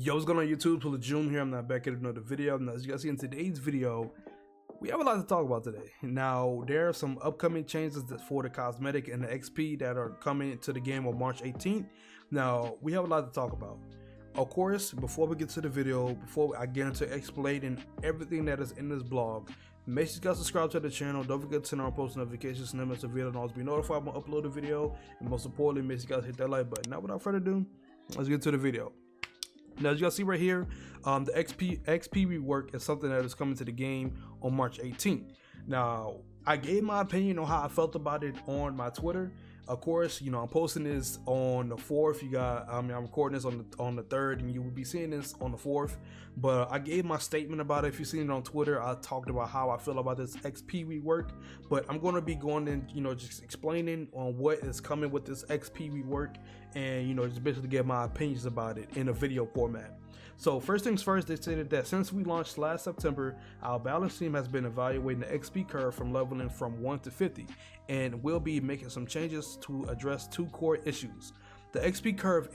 Yo, what's going on YouTube? Till the June here. I'm not back at another video. Now, as you guys see in today's video, we have a lot to talk about today. Now, there are some upcoming changes for the cosmetic and the XP that are coming to the game on March 18th. Now, we have a lot to talk about. Of course, before we get to the video, before I get into explaining everything that is in this blog, make sure you guys subscribe to the channel. Don't forget to turn on post notifications so never miss a video and always be notified when I upload a video. And most importantly, make sure you guys hit that like button. Now, without further ado, let's get to the video. Now, as you guys see right here, the XP rework is something that is coming to the game on March 18th. Now, I gave my opinion on how I felt about it on my Twitter. Of course, you know, I'm posting this on the 4th. You got, I'm recording this on the 3rd, and you will be seeing this on the 4th. But I gave my statement about it. If you've seen it on Twitter, I talked about how I feel about this XP rework. But I'm going to be going in, you know, just explaining on what is coming with this XP rework, and you know, just basically give my opinions about it in a video format. So first things first, they stated that since we launched last September, our balance team has been evaluating the XP curve from leveling from 1 to 50, and we'll be making some changes to address two core issues. The XP curve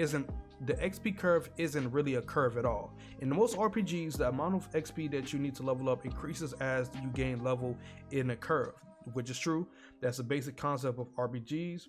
isn't really a curve at all. In most RPGs, the amount of XP that you need to level up increases as you gain level in a curve, which is true. That's a basic concept of RPGs,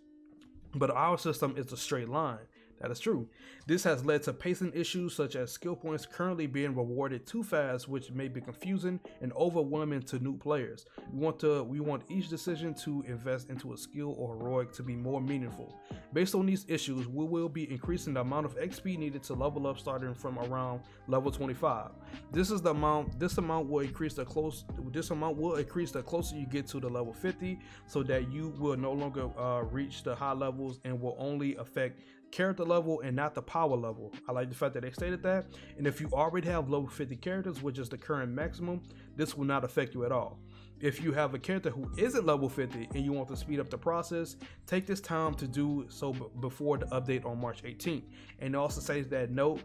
but our system is a straight line. That is true. This has led to pacing issues such as skill points currently being rewarded too fast, which may be confusing and overwhelming to new players. We want each decision to invest into a skill or heroic to be more meaningful. Based on these issues, we will be increasing the amount of XP needed to level up starting from around level 25. This amount will increase the closer you get to the level 50, so that you will no longer reach the high levels and will only affect character level and not the power level. I like the fact that they stated that. And if you already have level 50 characters, which is the current maximum, this will not affect you at all. If you have a character who isn't level 50 and you want to speed up the process, take this time to do so before the update on March 18th. And it also says that note,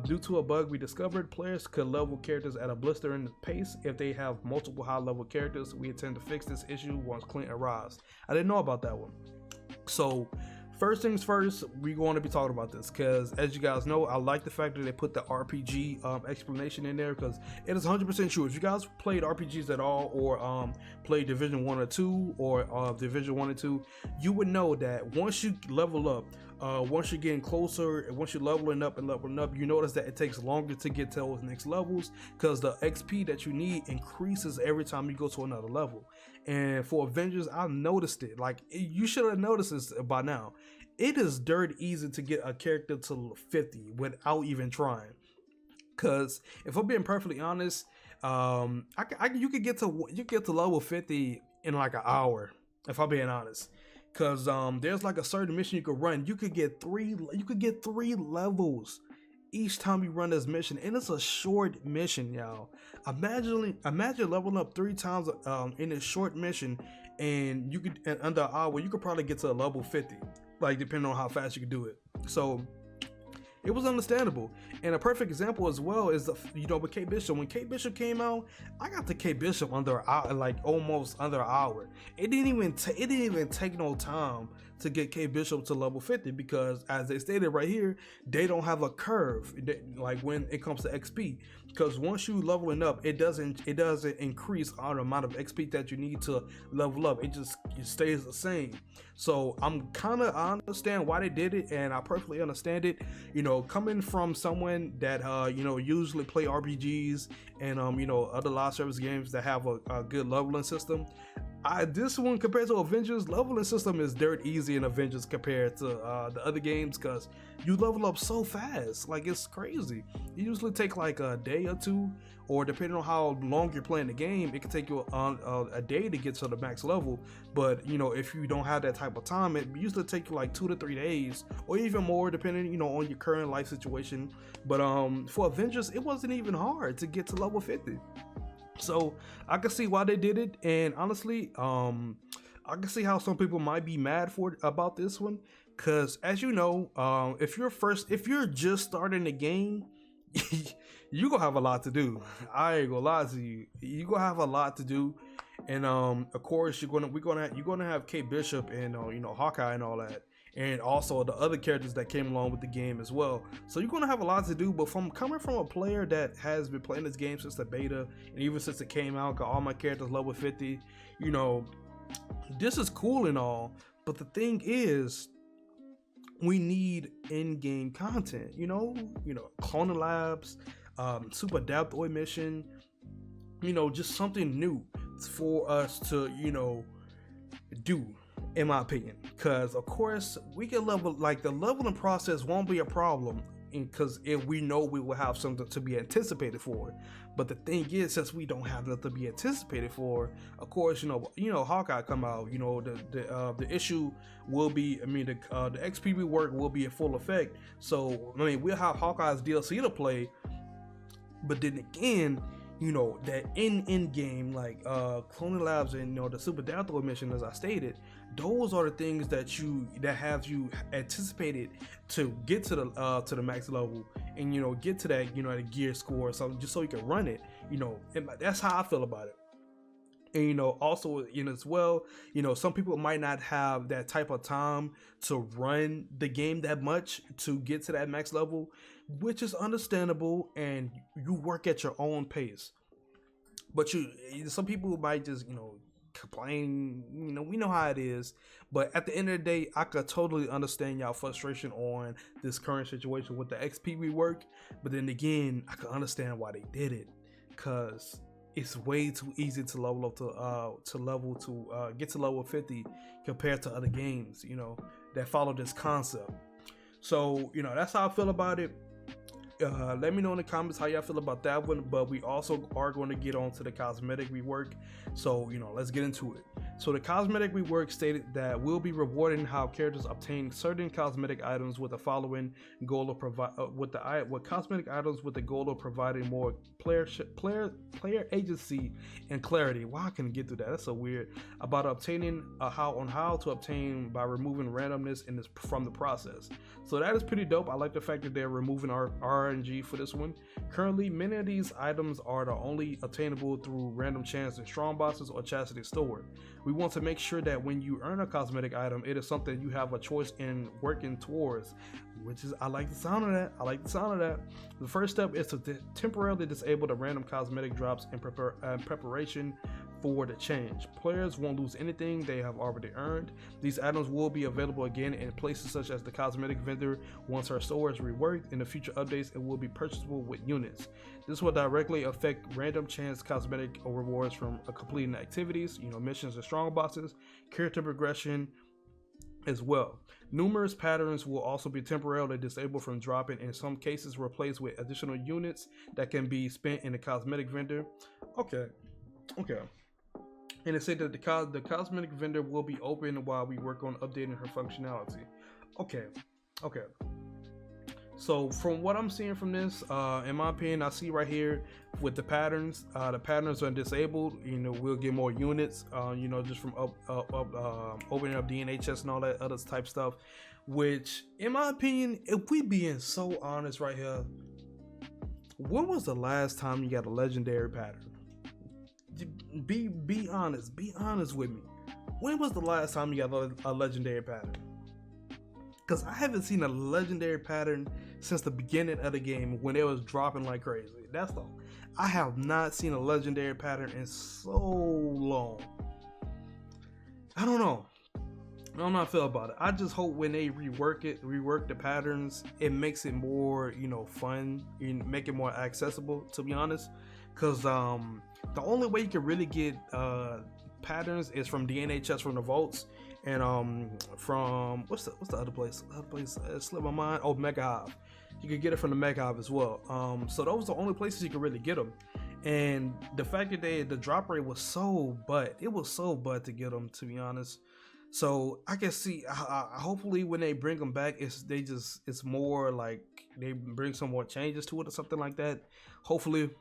due to a bug we discovered, players could level characters at a blistering pace if they have multiple high level characters. We intend to fix this issue once Clint arrives. I didn't know about that one. So first things first, we're going to be talking about this because, as you guys know, I like the fact that they put the RPG explanation in there, because it is 100% true. If you guys played RPGs at all, or played Division 1 or 2, or Division 1 and 2, you would know that once you level up, once you're getting closer, once you're leveling up, you notice that it takes longer to get to those next levels because the XP that you need increases every time you go to another level. And for Avengers, I've noticed it. Like, you should have noticed this by now. It is dirt easy to get a character to 50 without even trying. Cause if I'm being perfectly honest, you could get to level 50 in like an hour. If I'm being honest. Cause there's like a certain mission you could run. You could get three levels each time you run this mission, and it's a short mission, y'all. Imagine leveling up 3 times in this short mission, and you could, in under an hour, you could probably get to a level 50, like depending on how fast you can do it. So it was understandable. And a perfect example as well is with Kate Bishop. When Kate Bishop came out, I got to Kate Bishop under an hour, like almost under an hour. It didn't even take no time to get Kate Bishop to level 50, because as they stated right here, they don't have a curve like when it comes to XP. Because once you leveling up, it doesn't increase the amount of XP that you need to level up. It stays the same. So I understand why they did it, and I perfectly understand it. You know, coming from someone that you know, usually play RPGs and you know, other live service games that have a good leveling system, this one compared to Avengers, leveling system is dirt easy in Avengers compared to the other games, because you level up so fast. Like, it's crazy. It usually take like a day or two, or depending on how long you're playing the game, it can take you a day to get to the max level. But you know, if you don't have that type of time, it usually take you like 2 to 3 days, or even more, depending, you know, on your current life situation. But for Avengers, it wasn't even hard to get to level 50. So I can see why they did it, and honestly, I can see how some people might be mad about this one, because as you know, if you're just starting the game, you gonna have a lot to do. I ain't gonna lie to you. You gonna have a lot to do, and of course you're gonna have Kate Bishop and you know, Hawkeye and all that. and also the other characters that came along with the game as well. So you're gonna have a lot to do. But from coming from a player that has been playing this game since the beta and even since it came out, got all my characters level 50, you know, this is cool and all. But the thing is, we need in-game content. Cloning labs, super adaptoid mission. Just something new for us to do, in my opinion. Because of course we can level, like the leveling process won't be a problem, because if we know we will have something to be anticipated for. But the thing is, since we don't have nothing to be anticipated for, of course, Hawkeye come out, the issue will be, the XP rework will be in full effect. So we'll have Hawkeye's DLC to play. But then again, that in game, like cloning labs and the super adaptoid mission, as I stated, those are the things that have you anticipated to get to the max level, and get to that the gear score or something, just so you can run it. And that's how I feel about it. And also as well, some people might not have that type of time to run the game that much to get to that max level, which is understandable, and you work at your own pace. But some people might just complain. We know how it is. But at the end of the day, I could totally understand y'all frustration on this current situation with the XP rework. But then again, I could understand why they did it, because it's way too easy to level up to get to level 50 compared to other games that follow this concept. So that's how I feel about it. Let me know in the comments how y'all feel about that one. But we also are going to get on to the cosmetic rework, so let's get into it. So the cosmetic rework stated that we'll be rewarding how characters obtain certain cosmetic items with the following goal of cosmetic items with the goal of providing more player agency and clarity. Wow, I can get through that. That's so weird. About obtaining how to obtain by removing randomness from the process. So that is pretty dope. I like the fact that they're removing our RNG for this one. Currently, many of these items are only obtainable through random chance in strong boxes or chastity store. We want to make sure that when you earn a cosmetic item, it is something you have a choice in working towards, which is, I like the sound of that. The first step is to temporarily disable the random cosmetic drops in preparation for the change. Players won't lose anything they have already earned. These items will be available again in places such as the cosmetic vendor once our store is reworked. In the future updates, it will be purchasable with units. This will directly affect random chance cosmetic rewards from completing activities, missions and strong boxes, character progression as well. Numerous patterns will also be temporarily disabled from dropping, in some cases replaced with additional units that can be spent in the cosmetic vendor. Okay. And it said that the cosmetic vendor will be open while we work on updating her functionality. Okay. So from what I'm seeing from this, in my opinion, I see right here with the patterns are disabled. We'll get more units, just from opening up DNHS and all that other type stuff. Which, in my opinion, if we being so honest right here, when was the last time you got a legendary pattern? Be honest with me. When was the last time you got a legendary pattern? Because I haven't seen a legendary pattern since the beginning of the game, when it was dropping like crazy. That's all. I have not seen a legendary pattern in so long. I don't know how I feel about it. I just hope when they rework the patterns, it makes it more fun and make it more accessible, to be honest. Because the only way you can really get patterns is from DNHS, from the vaults, and from what's the other place? Slipped my mind. Oh, Mega Hive. You can get it from the Mega Hive as well. So those are the only places you can really get them. And the fact that the drop rate was so butt to get them, to be honest. So I can see, hopefully when they bring them back, it's more like they bring some more changes to it or something like that. Hopefully.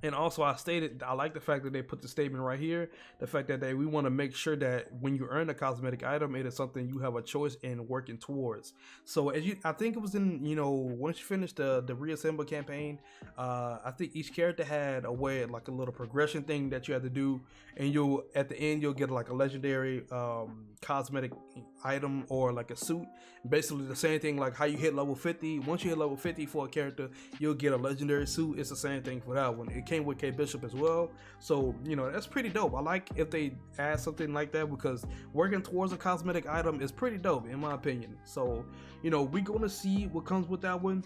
And also, I stated I like the fact that they put the statement right here. The fact that we want to make sure that when you earn a cosmetic item, it is something you have a choice in working towards. So I think it was in, once you finish the reassemble campaign, I think each character had a way, like a little progression thing that you had to do, and at the end you'll get like a legendary cosmetic item or like a suit. Basically the same thing like how you hit level 50. Once you hit level 50 for a character, you'll get a legendary suit. It's the same thing for that one. It came with K Bishop as well, so that's pretty dope. I like if they add something like that, because working towards a cosmetic item is pretty dope in my opinion. So we're gonna see what comes with that one.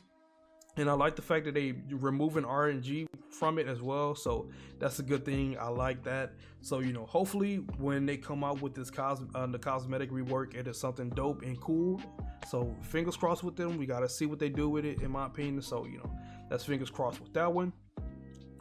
And I like the fact that they removing RNG from it as well, so that's a good thing. I like that. So hopefully when they come out with this the cosmetic rework, it is something dope and cool. So fingers crossed with them. We gotta see what they do with it, in my opinion. So that's fingers crossed with that one.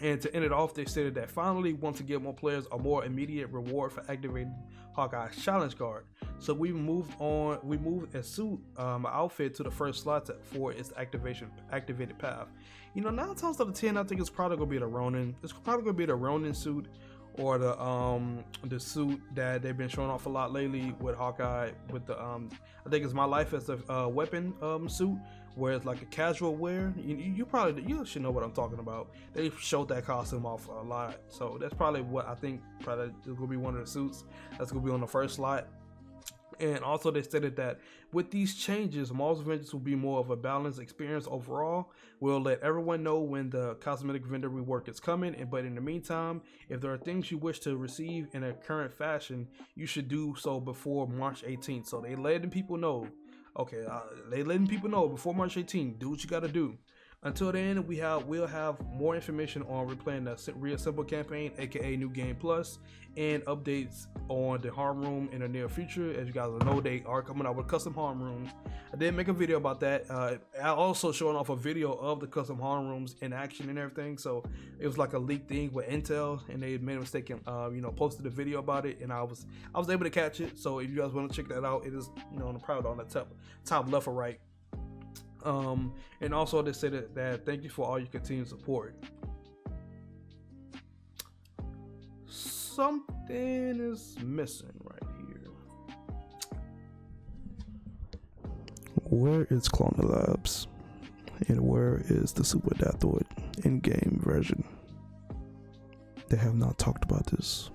And to end it off, they stated that finally want to give more players a more immediate reward for activating Hawkeye's challenge card. So we moved a suit outfit to the first slot for its activated path. 9 times out of 10, I think it's probably gonna be the Ronin. It's probably gonna be the Ronin suit, or the suit that they've been showing off a lot lately with Hawkeye, with the I think it's My Life as a Weapon suit, where it's like a casual wear. You should know what I'm talking about. They showed that costume off a lot, so that's probably what I think probably is gonna be one of the suits that's gonna be on the first slot. And also they stated that with these changes, Marvel's Avengers will be more of a balanced experience overall. We'll let everyone know when the cosmetic vendor rework is coming, but in the meantime, if there are things you wish to receive in a current fashion, you should do so before March 18th. So they letting people know. Okay, they letting people know before March 18th. Do what you gotta do. Until then, we'll have more information on replaying the Reassemble campaign, aka New Game Plus, and updates on the harm room in the near future. As you guys know, they are coming out with custom harm rooms. I did make a video about that. I also showing off a video of the custom harm rooms in action and everything. So it was like a leaked thing with Intel, and they made a mistake and posted a video about it, and I was able to catch it. So if you guys want to check that out, it is probably on the top left or right. And also they said that thank you for all your continued support. Something is missing right here. Where is Clone Labs? And where is the Super Adaptoid in-game version? They have not talked about this.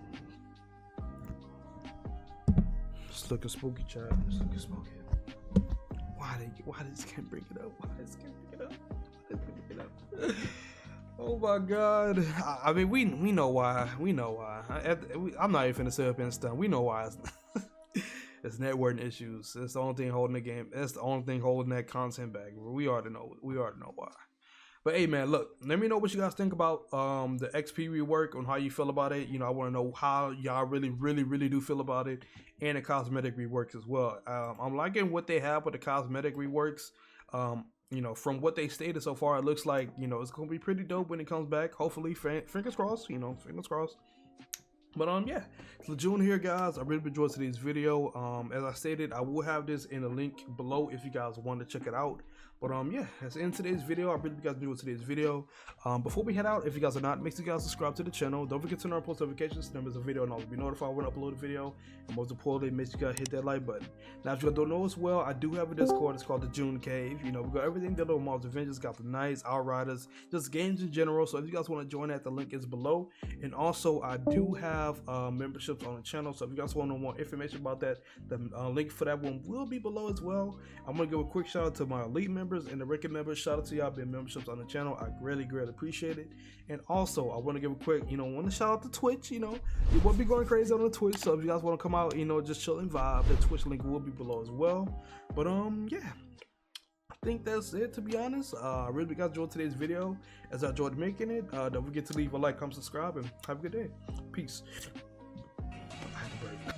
It's looking spooky, chat. It's looking spooky. Why does Ken bring it up? Oh my god. I mean, we know why. I'm not even finna sit up and stuff. We know why. It's networking issues. It's the only thing holding the game. That's the only thing holding that content back. We already know why. But hey man, look, let me know what you guys think about the XP rework, on how you feel about it. I want to know how y'all really do feel about it, and the cosmetic reworks as well. I'm liking what they have with the cosmetic reworks. From what they stated so far, it looks like it's gonna be pretty dope when it comes back. Hopefully, fingers crossed. Fingers crossed. But yeah, it's Lejeune here, guys. I really enjoyed today's video. As I stated, I will have this in a link below if you guys want to check it out. But yeah, that's the end of today's video. I really hope you guys enjoyed today's video. Before we head out, if you guys are not, make sure you guys subscribe to the channel. Don't forget to turn on post notifications. Then there's a video and I'll be notified when I upload a video. And most importantly, make sure you guys hit that like button. Now, if you guys don't know as well, I do have a Discord. It's called the June Cave. We got everything that on Marvel's Avengers, got the Knights, Outriders, just games in general. So if you guys want to join that, the link is below. And also, I do have memberships on the channel. So if you guys want to know more information about that, the link for that one will be below as well. I'm gonna give a quick shout out to my elite members and the regular members. Shout out to y'all being memberships on the channel. I greatly appreciate it. And also, I want to give a quick, want to shout out to Twitch. You will be going crazy on the Twitch. So if you guys want to come out, just chill and vibe, the Twitch link will be below as well. But yeah, I think that's it, to be honest. I really guys enjoyed today's video, as I enjoyed making it. Don't forget to leave a like, comment, subscribe, and have a good day. Peace. I had to break.